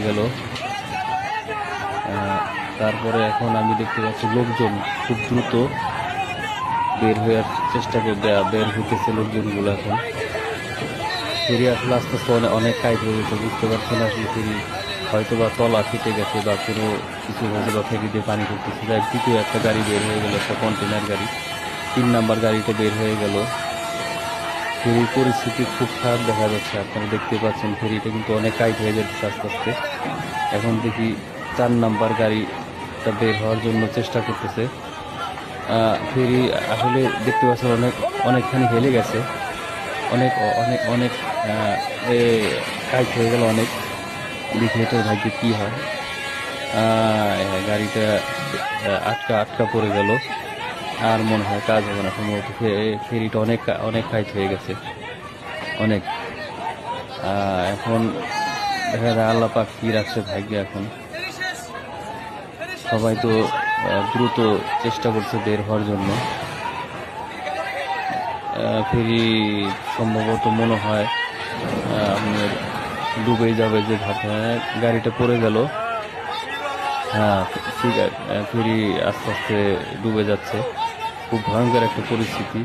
গেল। তারপরে এখন আমি দেখতে পাচ্ছি লোকজন খুব দ্রুত বের হওয়ার চেষ্টা করবে, বের হইতেছে লোকজনগুলো। এখন ফেরি আসলে আস্তে আস্তে অনেক টাইট হয়ে গেছে, বুঝতে পারছি না আসলে ফেরি হয়তো বা তলা ফেটে গেছে বা কোনো কিছু হয়তো বা ফেরি দিয়ে পানি করতেছে। যাই দ্বিতীয় একটা গাড়ি বের হয়ে গেল, একটা কন্টেনার গাড়ি, 3 নাম্বার গাড়িটা বের হয়ে গেল। ফেরির পরিস্থিতি খুব খারাপ দেখা যাচ্ছে, আপনারা দেখতে পাচ্ছেন ফেরিটা কিন্তু অনেক টাইট হয়ে যাচ্ছে আস্তে আস্তে। এখন দেখি 4 নাম্বার গাড়িটা বের হওয়ার জন্য চেষ্টা করতেছে। ফেরি আসলে দেখতে পাচ্ছেন অনেকখানি হেলে গেছে, অনেক অনেক অনেক টাইট হয়ে গেল অনেক। দেখি এটার ভাগ্যে কি হয়। গাড়িটা আটকা পড়ে গেল, আর মনে হয় কাজ হবে না সম্ভবত। ফেরিটা অনেক অনেক টাইট হয়ে গেছে অনেক। এখন দেখা যায় আল্লাহ পাক কি রাখছে ভাগ্যে। এখন সবাই তো দ্রুত চেষ্টা করছে বের হওয়ার জন্য। ফেরি সম্ভবত মনে হয় আপনার ডুবে যাবে যে ভাবে। গাড়িটা পড়ে গেল। হ্যাঁ, ঠিক আছে, ফেরি আস্তে আস্তে ডুবে যাচ্ছে। খুব ভয়ঙ্কর একটা পরিস্থিতি।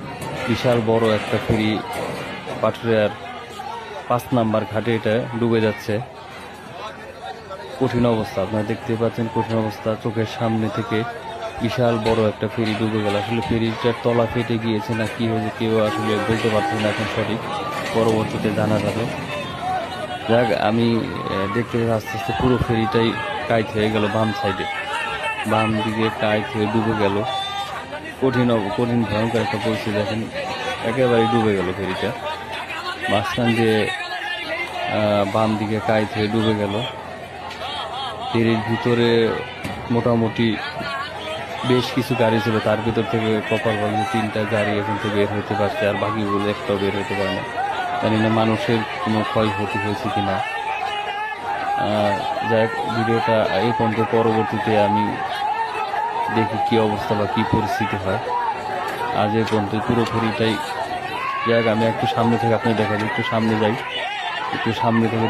বিশাল বড় একটা ফেরি পাটুরিয়ার 5 নাম্বার ঘাটে এটা ডুবে যাচ্ছে। কঠিন অবস্থা, আপনারা দেখতে পাচ্ছেন কঠিন অবস্থা। চোখের সামনে থেকে বিশাল বড় একটা ফেরি ডুবে গেল। আসলে ফেরিটার তলা ফেটে গিয়েছে না কি হয়েছে কেউ আসলে বলতে পারছে না এখন সঠিক, পরবর্তীতে জানা যাবে। যাক, আমি দেখতে আস্তে আস্তে পুরো ফেরিটাই কাইট হয়ে গেল। বাম দিকে কাইট হয়ে ডুবে গেল। কঠিন ভয়ঙ্কর একটা পরিস্থিতি। দেখেন একেবারে ডুবে গেল ফেরিটা, মাঝখান দিয়ে বাম দিকে কাইট হয়ে ডুবে গেল। ফেরির ভিতরে মোটামুটি বেশ কিছু গাড়ি ছিল, তার ভিতর থেকে কপাল ভালো 3টা গাড়ি এখন থেকে বের হতে পারছে, আর বাকিগুলো একটাও বের হতে পারে না। জানি না মানুষের কোনো ক্ষয়ক্ষতি হয়েছে কিনা। যাই হোক, ভিডিওটা এই পর্যন্ত, পরবর্তীতে আমি দেখি কি অবস্থা বা কি পরিস্থিতি হয়। আজ এই পর্যন্ত পুরো ফেরিটাই। যাই হোক, আমি একটু সামনে থেকে আপনি দেখা যায়, একটু সামনে যাই, একটু সামনে থেকে